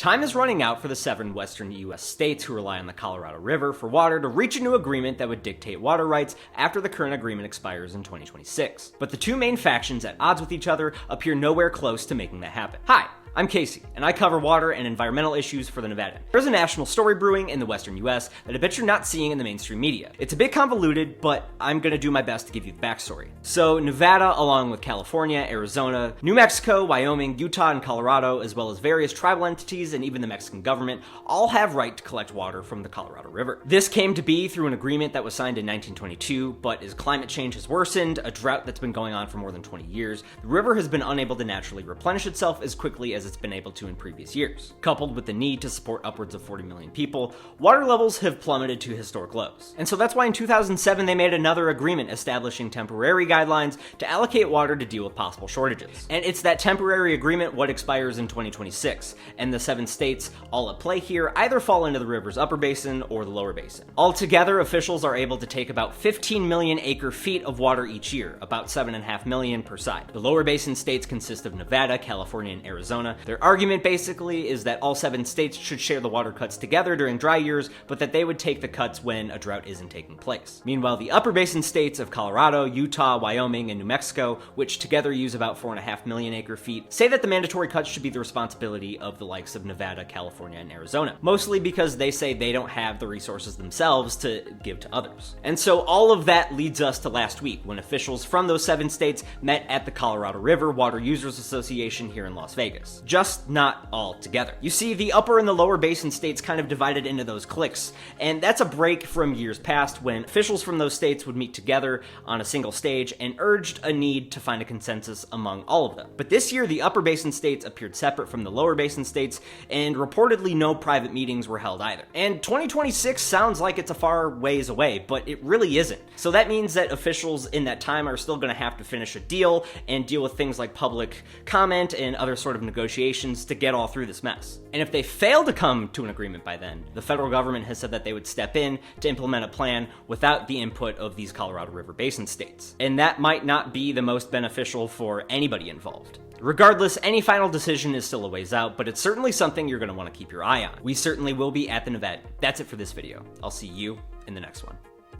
Time is running out for the 7 western US states who rely on the Colorado River for water to reach a new agreement that would dictate water rights after the current agreement expires in 2026. But the two main factions at odds with each other appear nowhere close to making that happen. Hi, I'm Casey, and I cover water and environmental issues for the Nevadan. There's a national story brewing in the western US that I bet you're not seeing in the mainstream media. It's a bit convoluted, but I'm gonna do my best to give you the backstory. So Nevada, along with California, Arizona, New Mexico, Wyoming, Utah, and Colorado, as well as various tribal entities and even the Mexican government, all have right to collect water from the Colorado River. This came to be through an agreement that was signed in 1922, but as climate change has worsened, a drought that's been going on for more than 20 years, the river has been unable to naturally replenish itself as quickly as it's been able to in previous years. Coupled with the need to support upwards of 40 million people, water levels have plummeted to historic lows. And so that's why in 2007 they made another agreement establishing temporary guidelines to allocate water to deal with possible shortages. And it's that temporary agreement what expires in 2026, and the 7 states all at play here either fall into the river's upper basin or the lower basin. Altogether, officials are able to take about 15 million acre-feet of water each year, about 7.5 million per side. The lower basin states consist of Nevada, California, and Arizona. Their argument basically is that all 7 states should share the water cuts together during dry years, but that they would take the cuts when a drought isn't taking place. Meanwhile, the upper basin states of Colorado, Utah, Wyoming, and New Mexico, which together use about 4.5 million acre-feet, say that the mandatory cuts should be the responsibility of the likes of Nevada, California, and Arizona, mostly because they say they don't have the resources themselves to give to others. And so all of that leads us to last week, when officials from those 7 states met at the Colorado River Water Users Association here in Las Vegas. Just not all together. You see, the upper and the lower basin states kind of divided into those cliques, and that's a break from years past when officials from those states would meet together on a single stage and urged a need to find a consensus among all of them. But this year, the upper basin states appeared separate from the lower basin states, and reportedly no private meetings were held either. And 2026 sounds like it's a far ways away, but it really isn't. So that means that officials in that time are still going to have to finish a deal and deal with things like public comment and other sort of negotiations to get all through this mess. And if they fail to come to an agreement by then, the federal government has said that they would step in to implement a plan without the input of these Colorado River Basin states. And that might not be the most beneficial for anybody involved. Regardless, any final decision is still a ways out, but it's certainly something you're going to want to keep your eye on. We certainly will be at the Nevadan. That's it for this video. I'll see you in the next one.